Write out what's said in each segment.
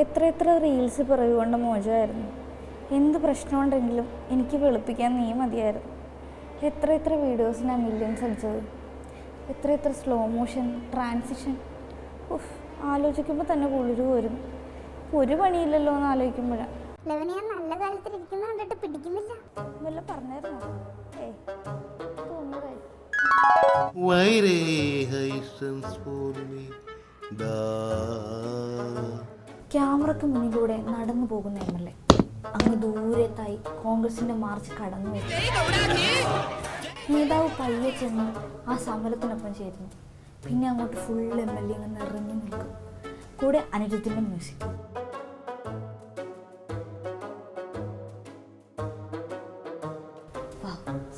എത്ര റീൽസ് പിറവി കൊണ്ട് മോചമായിരുന്നു. എന്ത് പ്രശ്നമുണ്ടെങ്കിലും എനിക്ക് വെളുപ്പിക്കാൻ നീ മതിയായിരുന്നു. എത്ര വീഡിയോസിനാണ് മില്യൻസ് അടിച്ചത്. എത്ര സ്ലോ മോഷൻ, ട്രാൻസിഷൻ. ആലോചിക്കുമ്പോൾ തന്നെ കുളിര് വരും. ഒരു പണിയില്ലല്ലോ എന്ന് ആലോചിക്കുമ്പോഴാണ്. നല്ല കാലത്തിരിക്കുന്ന കണ്ടിട്ട് പിടിക്കുന്നില്ല. വല്ല പറഞ്ഞായിരുന്നോ? തോന്നുന്നതായി. ക്യാമറയ്ക്ക് മുന്നിലൂടെ നടന്നു പോകുന്ന MLA അങ്ങ് ദൂരത്തായി കോൺഗ്രസിന്റെ മാർച്ച് കടന്നു വെച്ചു. നേതാവ് പയ്യെ ചെന്ന് ആ സമരത്തിനൊപ്പം ചേരുന്നു. പിന്നെ അങ്ങോട്ട് ഫുൾ MLA അങ്ങ് നിറഞ്ഞു നിൽക്കും. കൂടെ അനിരുദ്ധിന്റെ മ്യൂസിക്.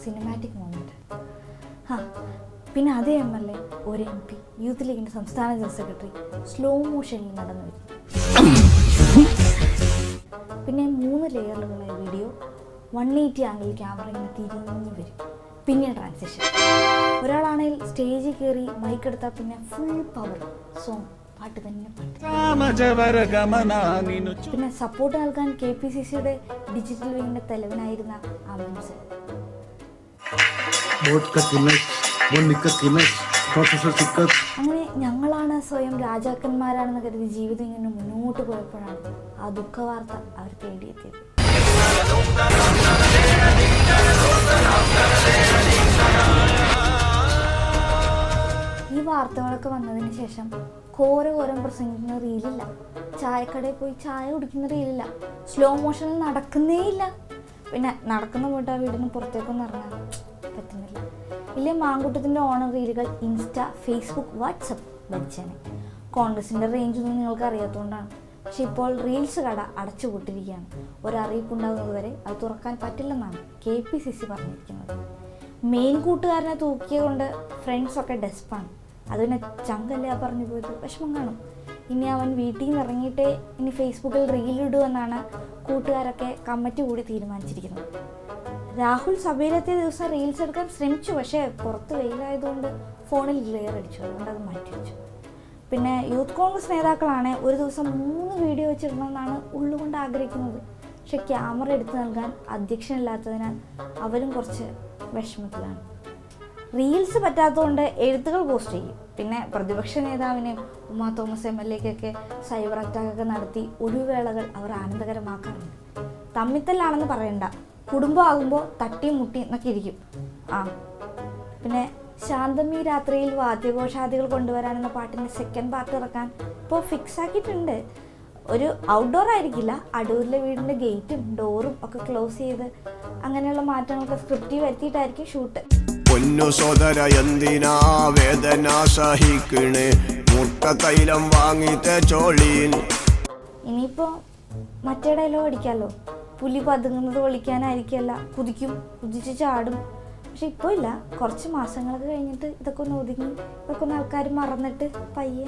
Cinematic moment. പിന്നെ അതേ MLA, ഒരു MP, യൂത്ത് ലീഗിന്റെ സംസ്ഥാന ജനറൽ സെക്രട്ടറി സ്ലോ മോഷനിൽ നടന്നു വരും. പിന്നെ 3 ലെയറുകളായ വീഡിയോ 180 ആംഗിൾ ക്യാമറ ഇങ്ങനെ തിരിഞ്ഞു വരും. പിന്നെ ട്രാൻസിഷൻ. ഒരാളാണെങ്കിൽ സ്റ്റേജിൽ കയറി മൈക്കെടുത്താൽ പിന്നെ ഫുൾ പവർ സോങ്, പാട്ട് തന്നെ പാട്ട്. പിന്നെ സപ്പോർട്ട് നൽകാൻ KPCCയുടെ ഡിജിറ്റൽ വിങ്ങിന്റെ തലവനായിരുന്ന അമിൻസ്. അങ്ങനെ ഞങ്ങളാണ് സ്വയം രാജാക്കന്മാരാണെന്ന് കരുതി ജീവിതം ഇങ്ങനെ മുന്നോട്ട് പോയപ്പോഴാണ് ആ ദുഃഖവാർത്ത അവർ തേടിയെത്തിയത്. ഈ വാർത്തകളൊക്കെ വന്നതിന് ശേഷം ഘോരം പ്രസംഗിക്കുന്ന റീലില്ല, ചായക്കടയിൽ പോയി ചായ കുടിക്കുന്ന റീലില്ല, സ്ലോ മോഷനിൽ നടക്കുന്നേ ഇല്ല. പിന്നെ നടക്കുന്ന പോയിട്ട് ആ വീടിന് പുറത്തേക്കൊന്നും ഇറങ്ങാൻ പറ്റുന്നില്ല. ഇല്ലേ മാങ്കൂട്ടത്തിൻ്റെ ഓണർ റീലുകൾ ഇൻസ്റ്റ, ഫേസ്ബുക്ക്, വാട്സപ്പ് ഭരിച്ചേനെ. കോൺഗ്രസിൻ്റെ റേഞ്ചൊന്നും നിങ്ങൾക്ക് അറിയാത്തതുകൊണ്ടാണ്. പക്ഷെ ഇപ്പോൾ റീൽസ് കട അടച്ചുപൂട്ടിരിക്കുകയാണ്. ഒരറിയിപ്പുണ്ടാകുന്നത് വരെ അത് തുറക്കാൻ പറ്റില്ലെന്നാണ് KPCC പറഞ്ഞിരിക്കുന്നത്. മെയിൻ കൂട്ടുകാരനെ തൂക്കിയത് കൊണ്ട് ഫ്രണ്ട്സൊക്കെ ഡെസ്പാണ്. അതിനെ ചങ്കല്ല പറഞ്ഞു പോയത് വിഷമം കാണും. ഇനി അവൻ വീട്ടിൽ നിന്ന് ഇറങ്ങിയിട്ടേ ഇനി ഫേസ്ബുക്കിൽ റീലിടുമെന്നാണ് കൂട്ടുകാരൊക്കെ കമ്മിറ്റി കൂടി തീരുമാനിച്ചിരിക്കുന്നത്. രാഹുൽ സഭയിലെത്തിയ ദിവസം റീൽസ് എടുക്കാൻ ശ്രമിച്ചു. പക്ഷേ പുറത്ത് വെയിലായതുകൊണ്ട് ഫോണിൽ ഗ്ലെയർ അടിച്ചു. അതുകൊണ്ട് അത് മാറ്റിവെച്ചു. പിന്നെ യൂത്ത് കോൺഗ്രസ് നേതാക്കളാണ് ഒരു ദിവസം 3 വീഡിയോ വെച്ചിടണമെന്നാണ് ഉള്ളുകൊണ്ട് ആഗ്രഹിക്കുന്നത്. പക്ഷെ ക്യാമറ എടുത്തു നൽകാൻ അധ്യക്ഷനില്ലാത്തതിനാൽ അവരും കുറച്ച് വിഷമത്തിലാണ്. റീൽസ് പറ്റാത്തതുകൊണ്ട് എഴുത്തുകൾ പോസ്റ്റ് ചെയ്യും. പിന്നെ പ്രതിപക്ഷ നേതാവിനെയും ഉമാ തോമസ് MLAക്കൊക്കെ സൈബർ അറ്റാക്കൊക്കെ നടത്തി ഒഴിവുവേളകൾ അവർ ആനന്ദകരമാക്കാറുണ്ട്. തമ്മിത്തല്ലാണെന്ന് പറയണ്ട, കുടുംബമാകുമ്പോൾ തട്ടിയും മുട്ടി എന്നൊക്കെ ഇരിക്കും. പിന്നെ ശാന്തമീ രാത്രിയിൽ വാദ്യഘോഷാദികൾ കൊണ്ടുവരാനെന്ന പാട്ടിൻ്റെ സെക്കൻഡ് പാർട്ട് ഇറക്കാൻ ഇപ്പോൾ ഫിക്സ് ആക്കിയിട്ടുണ്ട്. ഒരു ഔട്ട്ഡോർ ആയിരിക്കില്ല, അടൂരിലെ വീടിൻ്റെ ഗേറ്റും ഡോറും ഒക്കെ ക്ലോസ് ചെയ്ത് അങ്ങനെയുള്ള മാറ്റങ്ങളൊക്കെ സ്ക്രിപ്റ്റിൽ വരുത്തിയിട്ടായിരിക്കും ഷൂട്ട്. പൊന്നു സോദര എന്തിനാ വേദന സഹിക്കണേ, മുട്ടത്തൈലം വാങ്ങിത്തെ ചോളീൻ. ഇനിയിപ്പോൾ മറ്റേ ഡയലോഗ് അടിക്കാമല്ലോ, പുലി പതുങ്ങുന്നത് ഒളിക്കാനായിരിക്കല്ല, കുതിച്ച് ചാടും. പക്ഷെ ഇപ്പോൾ ഇല്ല, കുറച്ച് മാസങ്ങളൊക്കെ കഴിഞ്ഞിട്ട് ഇതൊക്കെ ഒന്ന് ഒതുങ്ങി, ഇതൊക്കെ ഒന്ന് ആൾക്കാർ മറന്നിട്ട് പയ്യെ